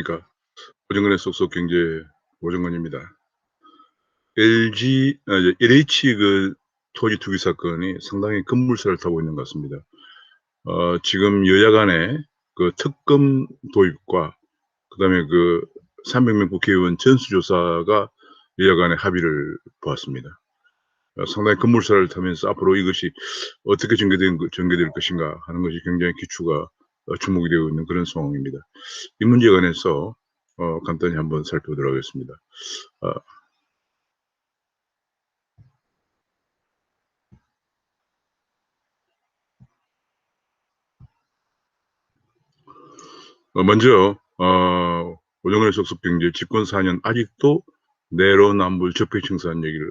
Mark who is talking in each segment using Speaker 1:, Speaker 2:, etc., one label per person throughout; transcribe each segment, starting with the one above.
Speaker 1: 그러니까 오정근의 쏙쏙 경제 오정근입니다. 이제 LH 토지 투기 사건이 상당히 급물살을 타고 있는 것 같습니다. 지금 여야 간의 특검 도입과 그다음에 300명 국회의원 전수조사가 여야 간의 합의를 보았습니다. 상당히 급물살을 타면서 앞으로 이것이 어떻게 전개될 것인가 하는 것이 굉장히 기추가 주목이 되고 있는 그런 상황입니다. 이 문제에 관해서 간단히 한번 살펴보도록 하겠습니다. 먼저 오정근의 속속경제 집권 4년 아직도 내로남불 적폐청산 얘기를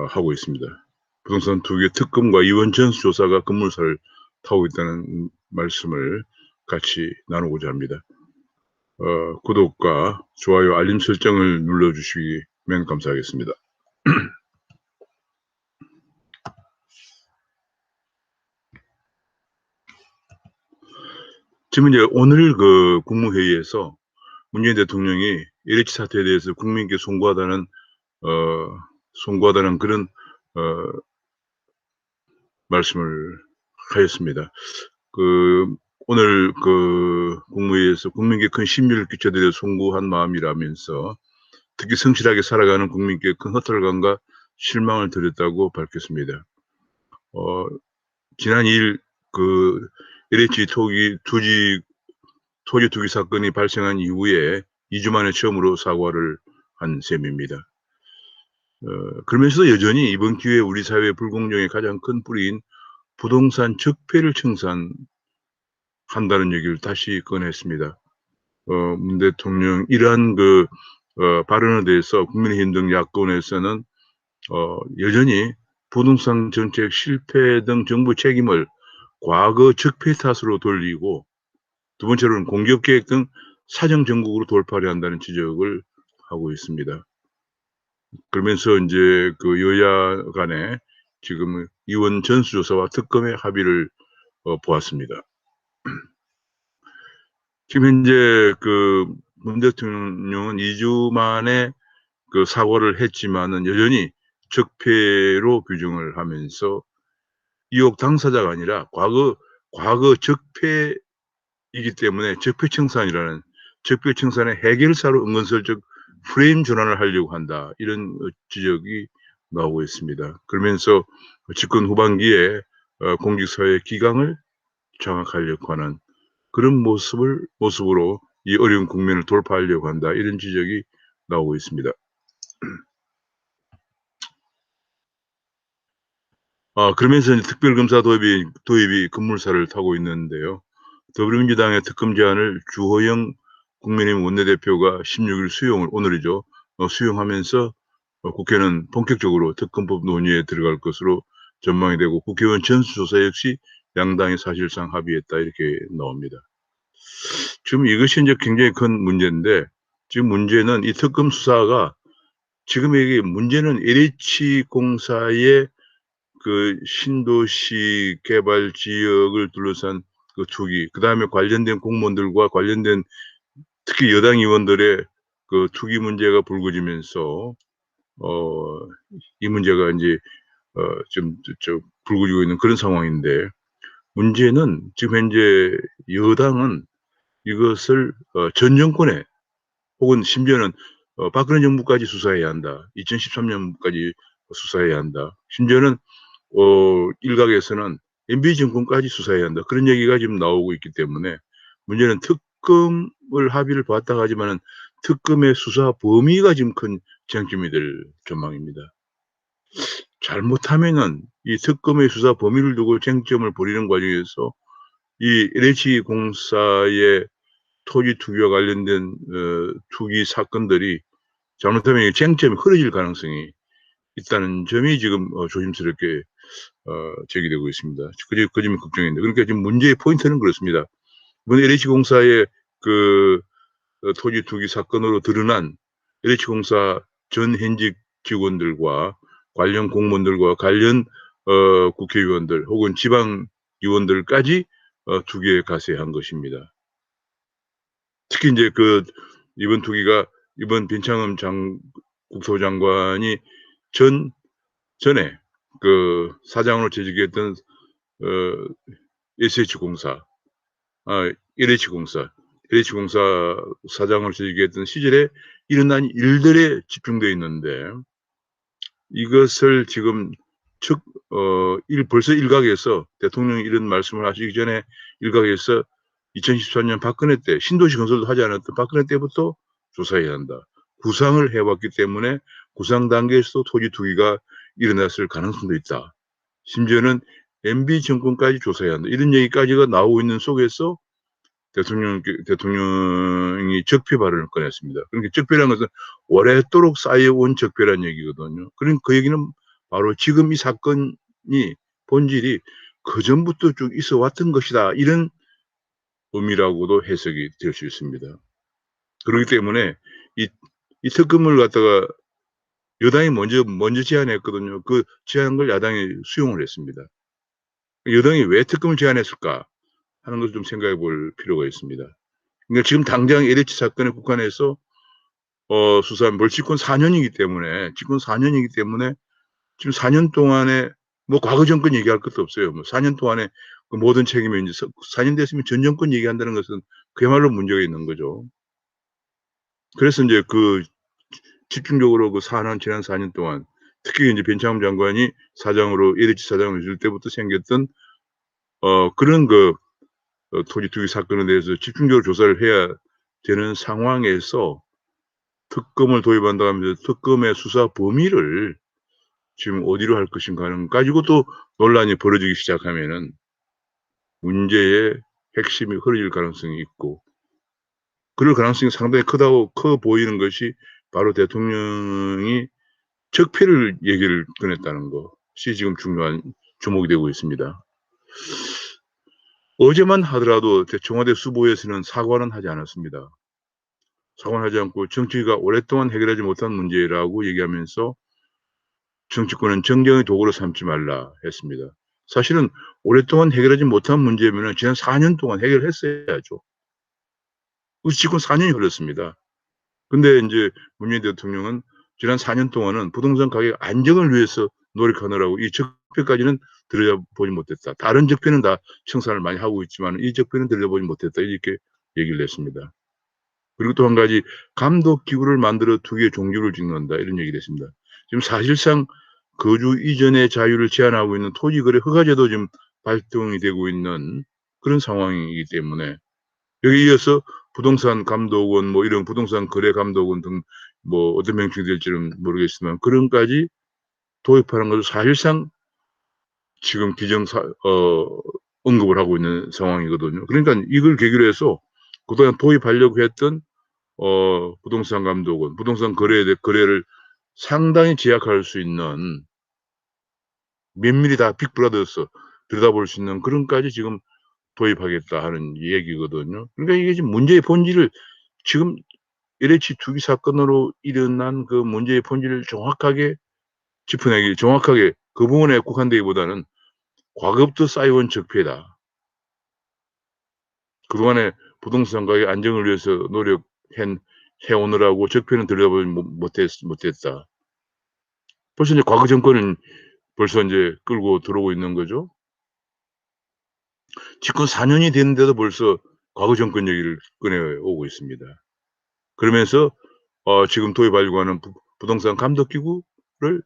Speaker 1: 하고 있습니다. 부동산 투기 특검과 이원 전수조사가 급물살을 타고 있다는 말씀을 같이 나누고자 합니다. 구독과 좋아요, 알림 설정을 눌러주시면 감사하겠습니다. 지금 이제 오늘 국무회의에서 문재인 대통령이 LH 사태에 대해서 국민께 송구하다는 그런 말씀을 하였습니다. 오늘 국무회의에서 국민께 큰 심려를 끼쳐드려 송구한 마음이라면서 특히 성실하게 살아가는 국민께 큰 허탈감과 실망을 드렸다고 밝혔습니다. 지난 2일 LH 토지 투기 사건이 발생한 이후에 2주 만에 처음으로 사과를 한 셈입니다. 그러면서도 여전히 이번 기회에 우리 사회의 불공정의 가장 큰 뿌리인 부동산 적폐를 청산한다는 얘기를 다시 꺼냈습니다. 문 대통령 이러한 발언에 대해서 국민의힘 등 야권에서는 여전히 부동산 정책 실패 등 정부 책임을 과거 적폐 탓으로 돌리고, 두 번째로는 공격계획 등 사정 정국으로 돌파를 한다는 지적을 하고 있습니다. 그러면서 이제 여야 간에 지금 이원 전수조사와 특검의 합의를 보았습니다. 지금 현재 문 대통령은 2주 만에 사과를 했지만은 여전히 적폐로 규정을 하면서 이혹 당사자가 아니라 과거 적폐이기 때문에 적폐청산이라는 적폐청산의 해결사로 은근슬쩍 프레임 전환을 하려고 한다, 이런 지적이 나오고 있습니다. 그러면서 집권 후반기에 공직사회 기강을 장악하려고 하는 그런 모습으로 이 어려운 국면을 돌파하려고 한다, 이런 지적이 나오고 있습니다. 그러면서 이제 특별검사 도입이 급물살을 타고 있는데요. 더불어민주당의 특검 제안을 주호영 국민의힘 원내대표가 16일 오늘이죠. 수용하면서 국회는 본격적으로 특검법 논의에 들어갈 것으로 전망이 되고, 국회의원 전수조사 역시 양당이 사실상 합의했다, 이렇게 나옵니다. 지금 이것이 이제 굉장히 큰 문제인데, 지금 문제는 이 특검 수사가 지금 이게 문제는 LH공사의 신도시 개발 지역을 둘러싼 투기, 그다음에 관련된 공무원들과 관련된 특히 여당 의원들의 투기 문제가 불거지면서 이 문제가 이제 좀 불거지고 있는 그런 상황인데, 문제는 지금 현재 여당은 이것을 전 정권에, 혹은 심지어는 박근혜 정부까지 수사해야 한다, 2013년까지 수사해야 한다, 심지어는 일각에서는 MB 정권까지 수사해야 한다, 그런 얘기가 지금 나오고 있기 때문에 문제는 특검을 합의를 봤다고 하지만은 특검의 수사 범위가 지금 큰 쟁점이 될 전망입니다. 잘못하면은 이 특검의 수사 범위를 두고 쟁점을 벌이는 과정에서 이 LH공사의 토지 투기와 관련된 투기 사건들이 잘못하면 이 쟁점이 흐려질 가능성이 있다는 점이 지금 조심스럽게 제기되고 있습니다. 그 점이 걱정인데, 그러니까 지금 문제의 포인트는 그렇습니다. 이번 LH공사의 토지 투기 사건으로 드러난 LH공사 전 현직 직원들과 관련 공무원들과 관련 국회의원들 혹은 지방 의원들까지 투기에 가세한 것입니다. 특히 인제 이번 투기가 이번 변창흠 국토장관이 전에 사장으로 재직했던 어 SH공사 LH공사 사장으로 재직했던 시절에 일어난 일들에 집중돼 있는데 이것을 지금 측 벌써 일각에서 대통령이 이런 말씀을 하시기 전에 일각에서 2014년 박근혜 때 신도시 건설도 하지 않았던 박근혜 때부터 조사해야 한다. 구상을 해 왔기 때문에 구상 단계에서도 토지 투기가 일어났을 가능성도 있다. 심지어는 MB 정권까지 조사해야 한다. 이런 얘기까지가 나오고 있는 속에서 대통령이 적폐 발언을 꺼냈습니다. 그러니까 적폐라는 것은 오랫도록 쌓여온 적폐란 얘기거든요. 그러니까 그 얘기는 바로 지금 이 사건이 본질이 그전부터 쭉 있어 왔던 것이다. 이런 의미라고도 해석이 될 수 있습니다. 그렇기 때문에 이 특검을 갖다가 여당이 먼저 제안했거든요. 그 제안한 걸 야당이 수용을 했습니다. 여당이 왜 특검을 제안했을까 하는 것을 좀 생각해 볼 필요가 있습니다. 그러니까 지금 당장 LH 사건에 국한해서 수사한 집권 4년이기 때문에 지금 4년 동안에 뭐 과거 정권 얘기할 것도 없어요. 뭐 4년 동안에 그 모든 책임을 이제 4년 됐으면 전 정권 얘기한다는 것은 그야말로 문제가 있는 거죠. 그래서 인제 집중적으로 지난 4년 동안 특히 인제 변창흠 장관이 LH 사장으로 있을 때부터 생겼던 그런 토지 투기 사건에 대해서 집중적으로 조사를 해야 되는 상황에서 특검을 도입한다 하면서 특검의 수사 범위를 지금 어디로 할 것인가는 가지고 또 논란이 벌어지기 시작하면은 문제의 핵심이 흐려질 가능성이 있고 그럴 가능성이 상당히 커 보이는 것이 바로 대통령이 적폐를 얘기를 꺼냈다는 것이 지금 중요한 주목이 되고 있습니다. 어제만 하더라도 청와대 수보에서는 사과는 하지 않았습니다. 사과는 하지 않고 정치가 오랫동안 해결하지 못한 문제라고 얘기하면서 정치권은 정쟁의 도구로 삼지 말라 했습니다. 사실은 오랫동안 해결하지 못한 문제면은 지난 4년 동안 해결했어야죠. 지금 4년이 흘렀습니다. 근데 인제 문재인 대통령은 지난 4년 동안은 부동산 가격 안정을 위해서 노력하느라고 이 적폐까지는 들여다보지 못했다. 다른 적폐는 다 청산을 많이 하고 있지만 이 적폐는 들여다보지 못했다. 이렇게 얘기를 했습니다. 그리고 또 한 가지 "감독 기구를 만들어 투기의 종주를 짓는다." 이런 얘기를 했습니다. 지금 사실상 거주 이전의 자유를 제한하고 있는 토지거래 허가제도 지금 발동이 되고 있는 그런 상황이기 때문에 여기에 이어서 부동산 감독원 뭐 이런 부동산 거래 감독원 등 뭐 어떤 명칭이 될지는 모르겠지만 그런까지 도입하는 것은 사실상 지금 언급을 하고 있는 상황이거든요. 그러니까 이걸 계기로 해서 그동안 도입하려고 했던 부동산 감독원, 부동산 거래를 상당히 제약할 수 있는 면밀히 다 빅브라더스 들여다볼 수 있는 그런까지 지금 도입하겠다 하는 얘기거든요. 그러니까 이게 지금 문제의 본질을 지금 LH 투기 사건으로 일어난 그 문제의 본질을 정확하게 그 부분에 국한되기보다는 과거부터 쌓여온 적폐다. 그동안에 부동산 가격 안정을 위해서 해 오느라고 적폐는 들여다보지 못했다. 벌써 이제 과거 정권은 벌써 인제 끌고 들어오고 있는 거죠. 집권 4년이 됐는데도 벌써 과거 정권 얘기를 꺼내오고 있습니다. 그러면서 지금 도입하려고 하는 부동산 감독 기구를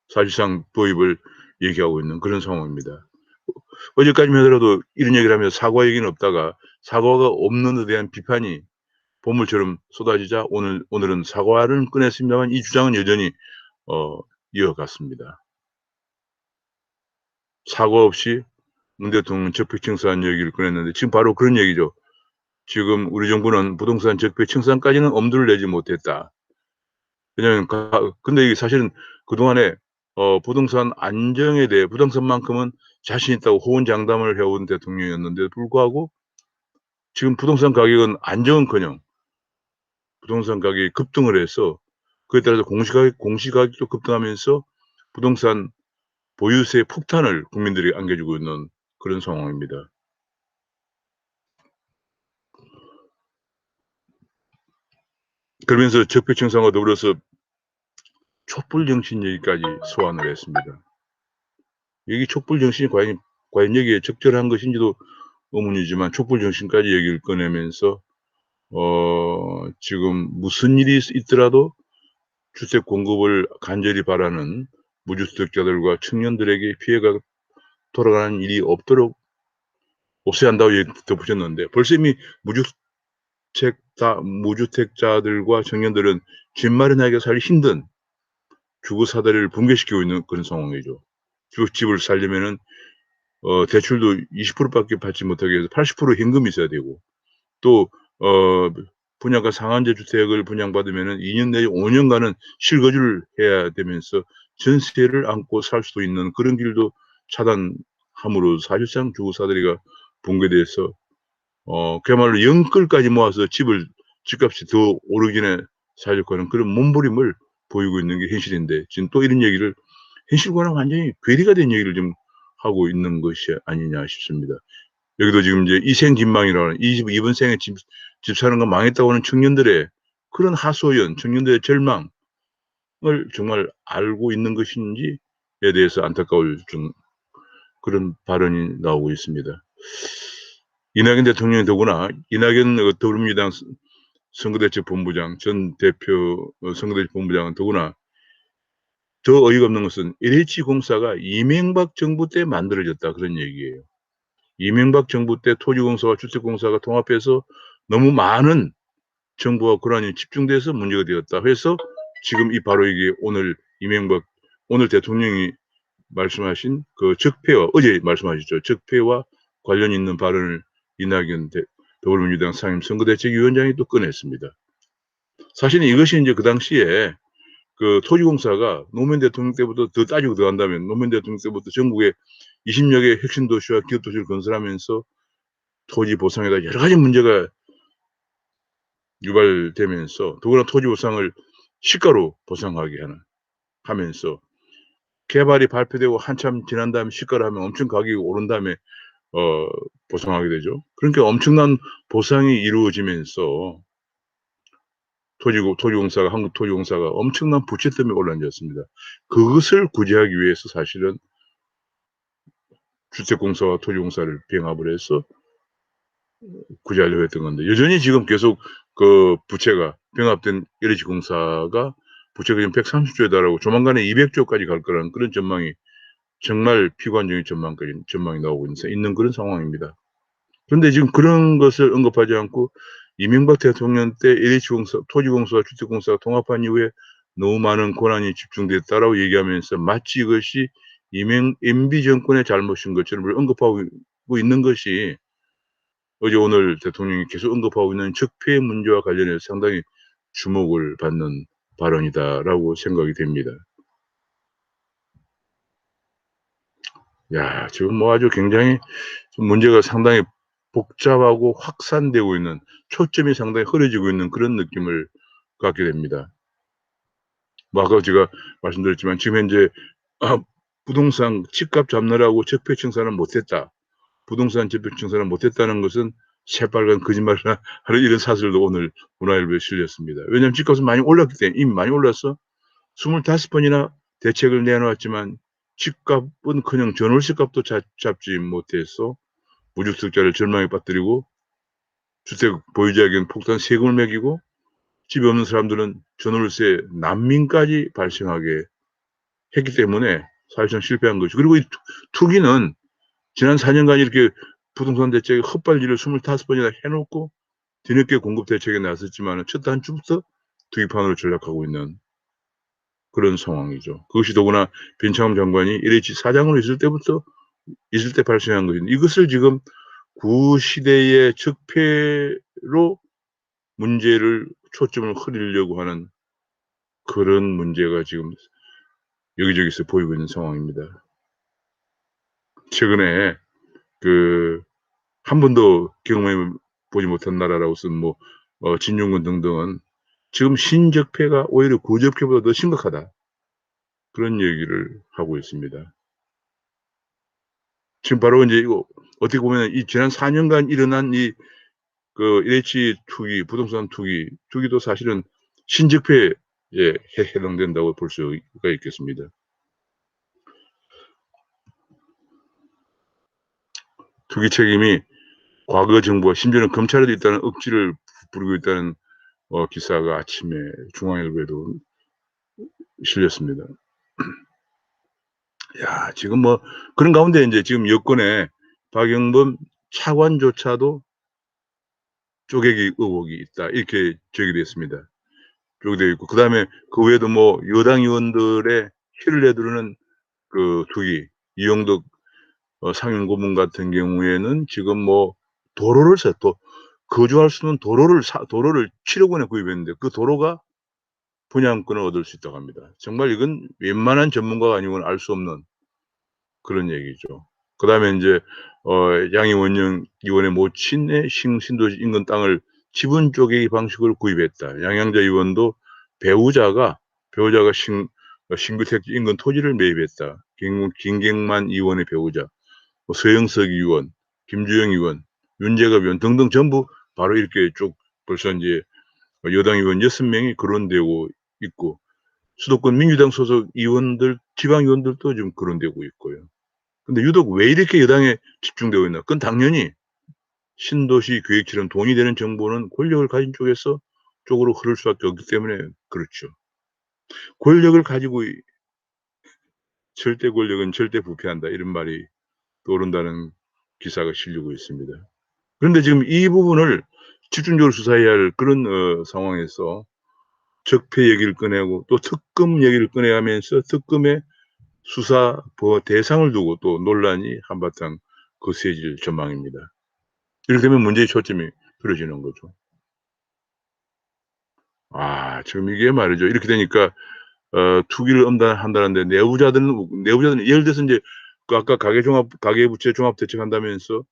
Speaker 1: 사실상 도입을 얘기하고 있는 그런 상황입니다. 어제까지만 하더라도 이런 얘기를 하면서 사과 얘기는 없다가 사과가 없는 데 대한 비판이 보물처럼 쏟아지자 오늘은 사과를 꺼냈습니다만 이 주장은 여전히 어 이어갔습니다. 사과 없이 문 대통령은 적폐 청산 얘기를 꺼냈는데 지금 바로 그런 얘기죠. 지금 우리 정부는 부동산 적폐 청산까지는 엄두를 내지 못했다. 왜냐하면 근데 이게 사실은 그동안에 부동산 안정에 대해 부동산만큼은 자신 있다고 호언장담을 해온 대통령이었는데도 불구하고 지금 부동산 가격은 안정은커녕 부동산 가격이 급등을 해서 그에 따라서 공시가격도 급등하면서 부동산 보유세 폭탄을 국민들이 안겨주고 있는 그런 상황입니다. 그러면서 적폐청산과 더불어서 촛불정신 얘기까지 소환을 했습니다. 여기 촛불정신이 과연 여기에 적절한 것인지도 의문이지만 촛불정신까지 얘기를 꺼내면서 지금 무슨 일이 있더라도 주택 공급을 간절히 바라는 무주택자들과 청년들에게 피해가 돌아가는 일이 없어야 한다고 덧붙였는데, 벌써 이미 무주택자들과 청년들은 집 마련하기가 사실 힘든 주거 사다리를 붕괴시키고 있는 그런 상황이죠. 집을 살려면은 대출도 20%밖에 받지 못하게 해서 80% 현금이 있어야 되고, 또 분양가 상한제 주택을 분양받으면은 2년 내에 5년간은 실거주를 해야 되면서 전세를 안고 살 수도 있는 그런 길도 차단함으로 사실상 주거 사다리가 붕괴돼서 그야말로 영끌까지 모아서 집값이 더 오르기 전에 살려고 하는 그런 몸부림을 보이고 있는 게 현실인데, 지금 또 이런 얘기를 현실과는 완전히 괴리가 된 얘기를 좀 하고 있는 것이 아니냐 싶습니다. 여기도 지금 이제 이생진망이라는 이번 생에 집 사는 거 망했다고 하는 청년들의 그런 하소연, 청년들의 절망을 정말 알고 있는 것인지에 대해서 안타까울 좀 그런 발언이 나오고 있습니다. 이낙연 대통령이 더구나 이낙연 더불어민주당 선거대책본부장 전 대표 선거대책 본부장은 더구나 더 어이가 없는 것은 LH공사가 이명박 정부 때 만들어졌다 그런 얘기예요. 이명박 정부 때 토지공사와 주택공사가 통합해서 너무 많은 정부와 권한이 집중돼서 문제가 되었다 해서 지금 바로 이게 오늘 대통령이 말씀하신 그 적폐와 어제 말씀하셨죠. 적폐와 관련 있는 발언을 이낙연 더불어민주당 상임선거대책위원장이 또 꺼냈습니다. 사실은 이것이 이제 그 당시에 그 토지공사가 노무현 대통령 때부터 더 따지고 들어간다면 노무현 대통령 때부터 전국에 20여 개 핵심 도시와 기업 도시를 건설하면서 토지 보상에다 여러 가지 문제가 유발되면서 더구나 토지 보상을 시가로 보상하게 하면서 개발이 발표되고 한참 지난 다음에 시가를 하면 엄청 가격이 오른 다음에 보상하게 되죠. 그러니까 엄청난 보상이 이루어지면서 한국 토지공사가 엄청난 부채 때문에 올라앉았습니다. 그것을 구제하기 위해서 사실은 주택공사와 토지공사를 병합을 해서 구제하려고 했던 건데, 여전히 지금 계속 그 부채가 병합된 LH공사가 부채가 지금 130조에 달하고 조만간에 200조까지 갈 거라는 그런 전망이 정말 피관적인 전망이 나오고 있는 그런 상황입니다. 그런데 지금 그런 것을 언급하지 않고 이명박 대통령 때 LH공사, 토지공사와 주택공사가 통합한 이후에 너무 많은 권한이 집중됐다라고 얘기하면서 마치 이것이 MB 정권의 잘못인 것처럼 언급하고 있는 것이 어제 오늘 대통령이 계속 언급하고 있는 적폐 문제와 관련해서 상당히 주목을 받는 발언이다라고 생각이 됩니다. 야, 지금 뭐 아주 굉장히 문제가 상당히 복잡하고 확산되고 있는, 초점이 상당히 흐려지고 있는 그런 느낌을 갖게 됩니다. 뭐 아까 제가 말씀드렸지만 지금 현재 부동산 집값 잡느라고 적폐 청산을 못했다. 부동산 적폐 청산을 못했다는 것은 새빨간 거짓말을 하는 이런 사설도 오늘 문화일보에 실렸습니다. 왜냐하면 집값은 많이 올랐기 때문에, 이미 많이 올라서 25번이나 대책을 내놓았지만 집값은커녕 전월세 값도 잡지 못해서 무주택자를 절망에 빠뜨리고 주택 보유자에게는 폭탄 세금을 매기고 집이 없는 사람들은 전월세 난민까지 발생하게 했기 때문에 사실상 실패한 것이죠. 그리고 이 투기는 지난 4년간 이렇게 부동산 대책에 헛발질을 25번이나 해놓고 뒤늦게 공급 대책에 나섰지만 첫 한 주부터 투기판으로 전락하고 있는 그런 상황이죠. 그것이 더구나 변창흠 장관이 LH 사장으로 있을 때 발생한 것인데, 이것을 지금 구시대의 적폐로 문제를 초점을 흐리려고 하는 그런 문제가 지금 여기저기서 보이고 있는 상황입니다. 최근에 한 번도 경험해 보지 못한 나라라고서는 진중권 등등은 지금 신적폐가 오히려 구적폐보다 더 심각하다, 그런 얘기를 하고 있습니다. 지금 바로 이제 이거 어떻게 보면 이 지난 4년간 일어난 LH 투기, 부동산 투기도 사실은 신적폐에 해당된다고 볼 수가 있겠습니다. 투기 책임이 과거 정부와 심지어는 검찰에도 있다는 억지를 부리고 있다는 기사가 아침에 중앙일보에도 실렸습니다. 야, 지금 뭐 그런 가운데 인제 지금 여권에 박영범 차관조차도 쪼개기 의혹이 있다. 이렇게 제기됐습니다. 쪼개되어 있고 그다음에 그 외에도 뭐 여당 의원들의 피를 내두르는 그 투기, 이용덕 상임고문 같은 경우에는 지금 뭐 도로를 또 거주할 수 있는 도로를 7억 원에 구입했는데 그 도로가 분양권을 얻을 수 있다고 합니다. 정말 이건 웬만한 전문가가 아니고는 알 수 없는 그런 얘기죠. 그다음에 인제 양이원영 의원의 모친의 신도시 인근 땅을 지분 쪼개기 방식으로 구입했다. 양양자 의원도 배우자가 신규 택지 인근 토지를 매입했다. 김경만 의원의 배우자, 뭐 서영석 의원, 김주영 의원, 윤재갑 의원 등등 전부 바로 이렇게 쭉 벌써 인제 여당 의원 6명이 거론되고 있고 수도권 민주당 소속 의원들, 지방 의원들도 지금 거론되고 있고요. 근데 유독 왜 이렇게 여당에 집중되고 있나? 그건 당연히 신도시 계획처럼 돈이 되는 정보는 권력을 가진 쪽으로 흐를 수밖에 없기 때문에 그렇죠. 권력을 가지고 "절대 권력은 절대 부패한다." 이런 말이 떠오른다는 기사가 실리고 있습니다. 그런데 지금 이 부분을 집중적으로 수사해야 할 그런 상황에서 적폐 얘기를 꺼내고 또 특검 얘기를 꺼내가면서 특검의 수사 대상을 두고 또 논란이 한바탕 거세질 전망입니다. 이렇게 되면 문제의 초점이 흐려지는 거죠. 지금 이게 말이죠. 이렇게 되니까 투기를 한다는데 내부자들은 예를 들어서 인제 그 아까 가계부채 종합대책한다면서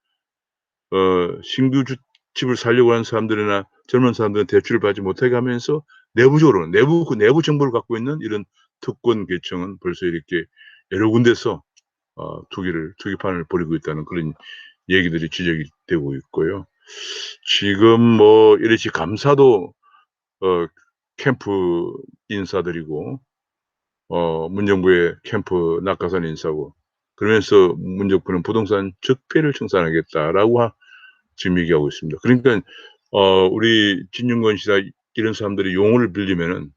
Speaker 1: 신규 집을 사려고 하는 사람들이나 젊은 사람들은 대출을 받지 못하게 하면서 내부적으로는 내부 정보를 갖고 있는 이런 특권 계층은 벌써 이렇게 여러 군데서 투기판을 벌이고 있다는 그런 얘기들이 지적이 되고 있고요. 지금 뭐 LH 감사도 어 캠프 인사들이고 문정부의 캠프 낙하산 인사고 그러면서 문정부는 "부동산 적폐를 청산하겠다."라고 지금 얘기하고 있습니다. 그러니까 우리 진중권 씨나 이런 사람들이 용어를 빌리면은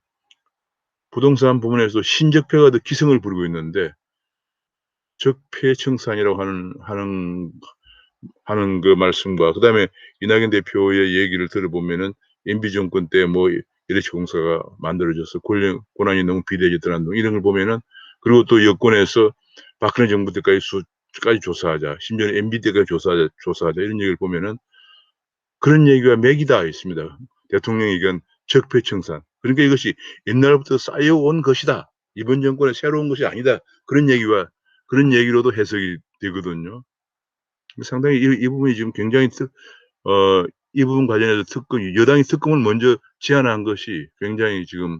Speaker 1: 부동산 부문에서 신적폐가 더 기승을 부리고 있는데 적폐 청산이라고 하는 그 말씀과 그다음에 이낙연 대표의 얘기를 들어보면은 MB 정권 때 뭐 LH 공사가 만들어져서 권한이 너무 비대해졌다는 등 이런 걸 보면은 그리고 또 여권에서 박근혜 정부 때까지 까지 조사하자. 심지어는 MB 때까지 조사하자 이런 얘기를 보면은 그런 얘기가 맥이 다 있습니다. 대통령이 얘기한 적폐청산. 그러니까 이것이 옛날부터 쌓여온 것이다. 이번 정권의 새로운 것이 아니다. 그런 얘기로도 해석이 되거든요. 상당히 이 부분이 지금 굉장히 이 부분 관련해서 여당이 특검을 먼저 제안한 것이 굉장히 지금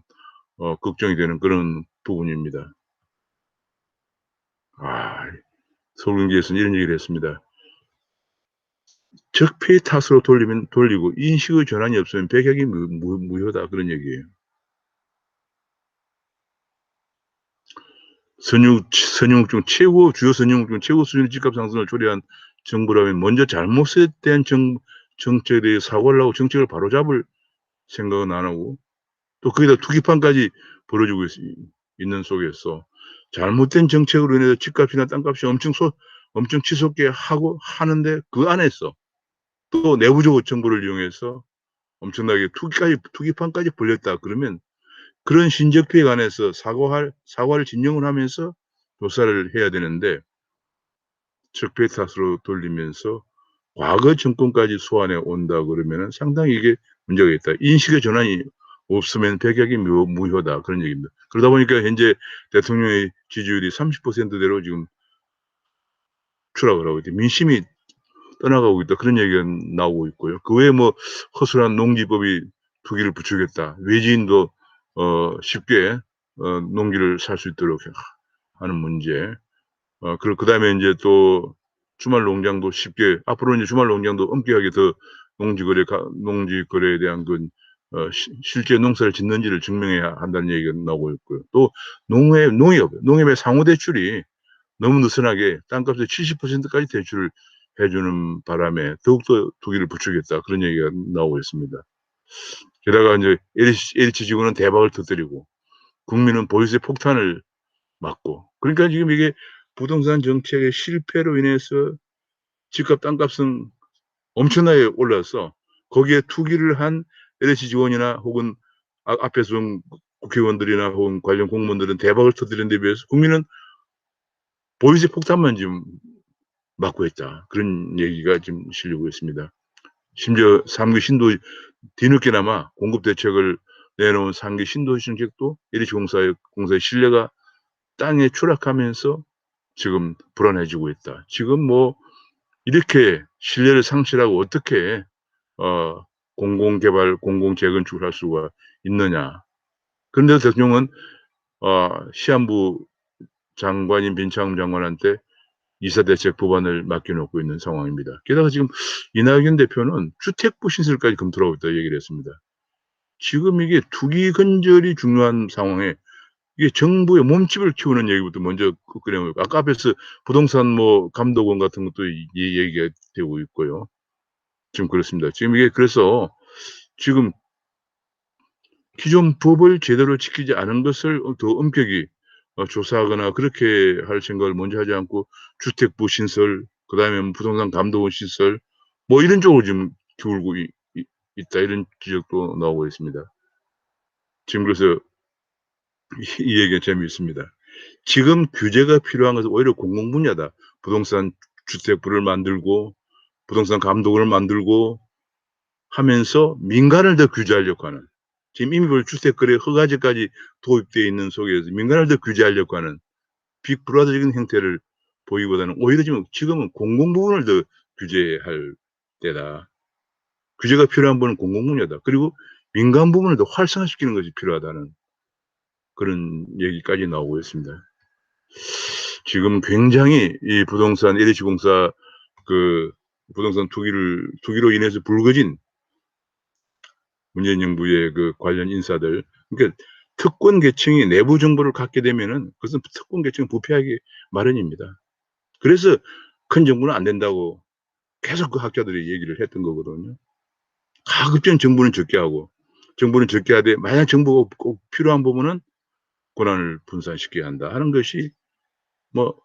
Speaker 1: 걱정이 되는 그런 부분입니다. 아 서울경제에서는 이런 얘기를 했습니다. 적폐의 탓으로 돌리고 인식의 전환이 없으면 백약이 무효다 그런 얘기예요. 주요 선진국 중 최고 수준의 집값 상승을 초래한 정부라면 먼저 잘못에 대한 정책에 대해 사과를 하고 정책을 바로잡을 생각은 안 하고 또 거기다 투기판까지 벌어지고 있는 속에서 잘못된 정책으로 인해서 집값이나 땅값이 엄청 치솟게 하는데 그 안에서 또 내부적으로 정보를 이용해서 엄청나게 투기판까지 벌였다 그러면 그런 신적폐에 관해서 사과를 진정을 하면서 조사를 해야 되는데 적폐 탓으로 돌리면서 과거 정권까지 소환해 온다 그러면은 상당히 이게 문제가 있다. 인식의 전환이 없으면 백약이 무효다 그런 얘기입니다. 그러다 보니까 현재 대통령의 지지율이 30%대로 지금 추락을 하고 있대. 민심이 떠나가고 있다. 그런 얘기가 나오고 있고요. 그 외에 뭐 허술한 농지법이 투기를 부추겼다. 외지인도 쉽게 농기를 살 수 있도록 하는 문제. 그다음에 인제 또 주말 농장도 쉽게 앞으로 이제 주말 농장도 엄격하게 더 농지 거래에 대한 그 실제 농사를 짓는지를 증명해야 한다는 얘기가 나오고 있고요. 또 농협의 상호 대출이 너무 느슨하게 땅값의 70%까지 대출을 해 주는 바람에 더욱더 투기를 부추겼다. 그런 얘기가 나오고 있습니다. 게다가 인제 LH지구는 대박을 터뜨리고 국민은 보유세 폭탄을 맞고, 그러니까 지금 이게 부동산 정책의 실패로 인해서 집값 땅값은 엄청나게 올라서 거기에 투기를 한 LH 직원이나 혹은 앞에서 좀 국회의원들이나 혹은 관련 공무원들은 대박을 터뜨리는 데 비해서 국민은 보유세 폭탄만 지금 맞고 있다. 그런 얘기가 지금 실리고 있습니다. 심지어 3기 신도 뒤늦게나마 공급 대책을 내놓은 3기 신도시 정책도 LH공사의 신뢰가 땅에 추락하면서 지금 불안해지고 있다. 지금 뭐 이렇게 신뢰를 상실하고 어떻게 공공개발, 공공재건축을 할 수가 있느냐. 그런데도 대통령은 시한부 장관인 민창흠 장관한테 이사대책 법안을 맡겨놓고 있는 상황입니다. 게다가 지금 이낙연 대표는 주택부 신설까지 검토를 하고 있다고 얘기를 했습니다. 지금 이게 투기 근절이 중요한 상황에 이게 정부의 몸집을 키우는 얘기부터 먼저 꺼내고, 아까 앞에서 부동산 뭐 감독원 같은 것도 얘기가 되고 있고요. 지금 그렇습니다. 지금 이게 그래서 지금 기존 법을 제대로 지키지 않은 것을 더 엄격히 조사하거나 그렇게 할 생각을 먼저 하지 않고 주택부 신설, 그다음에 뭐 부동산 감독원 신설 뭐 이런 쪽으로 지금 기울고 있다, 이런 지적도 나오고 있습니다. 지금 그래서 이 얘기가 재미있습니다. 지금 규제가 필요한 것은 오히려 공공 분야다. 부동산 주택부를 만들고 부동산 감독원을 만들고 하면서 민간을 더 규제하려고 하는, 지금 이미 주택거래 허가제까지 도입되어 있는 속에서 민간을 더 규제하려고 하는 빅브라더적인 형태를 보이기보다는 오히려 지금은 공공 부분을 더 규제할 때다. 규제가 필요한 부분은 공공 분야다. 그리고 민간 부분을 더 활성화시키는 것이 필요하다는 그런 얘기까지 나오고 있습니다. 지금 굉장히 이 부동산 LH공사 부동산 투기로 인해서 불거진 문재인 정부의 관련 인사들, 그러니까 특권 계층이 내부 정보를 갖게 되면은 그것은 특권 계층은 부패하기 마련입니다. 그래서 큰 정부는 안 된다고 계속 그 학자들이 얘기를 했던 거거든요. 가급적 정부는 적게 하고, 정부는 적게 하되 만약 정부가 꼭 필요한 부분은 권한을 분산시켜야 한다 하는 것이 뭐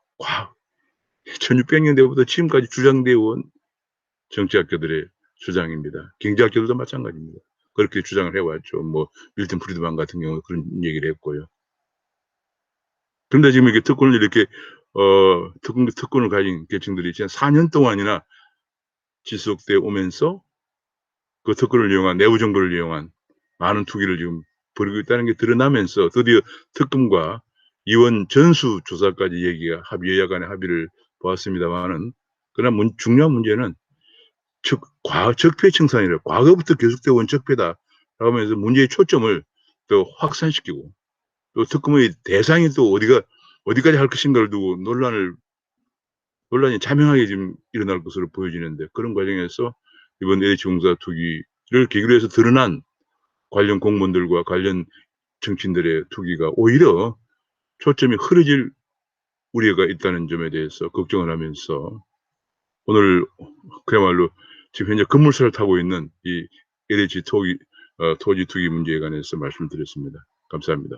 Speaker 1: 1600년대부터 지금까지 주장되어 온 정치학자들의 주장입니다. 경제학자들도 마찬가지입니다. 그렇게 주장을 해왔죠. 뭐 밀턴 프리드만 같은 경우 그런 얘기를 했고요. 그런데 지금 이렇게 특권을 이렇게 특권을 가진 계층들이 지난 4년 동안이나 지속돼 오면서 그 특권을 이용한, 내부 정보를 이용한 많은 투기를 지금 벌이고 있다는 게 드러나면서 드디어 특검과 이원 전수조사까지 얘기가 여야 간의 합의를 보았습니다만은, 그러나 중요한 문제는 적폐 청산이라, 과거부터 계속되어 온 적폐다 하면서 문제의 초점을 더 확산시키고, 또 특검의 대상이 또 어디까지 할 것인가를 두고 논란이 자명하게 지금 일어날 것으로 보여지는데, 그런 과정에서 이번 LH공사 투기를 계기로 해서 드러난 관련 공무원들과 관련 정치인들의 투기가 오히려 초점이 흐려질 우려가 있다는 점에 대해서 걱정을 하면서 오늘 그야말로 지금 현재 급물살을 타고 있는 이 LH 토지 투기 문제에 관해서 말씀을 드렸습니다. 감사합니다.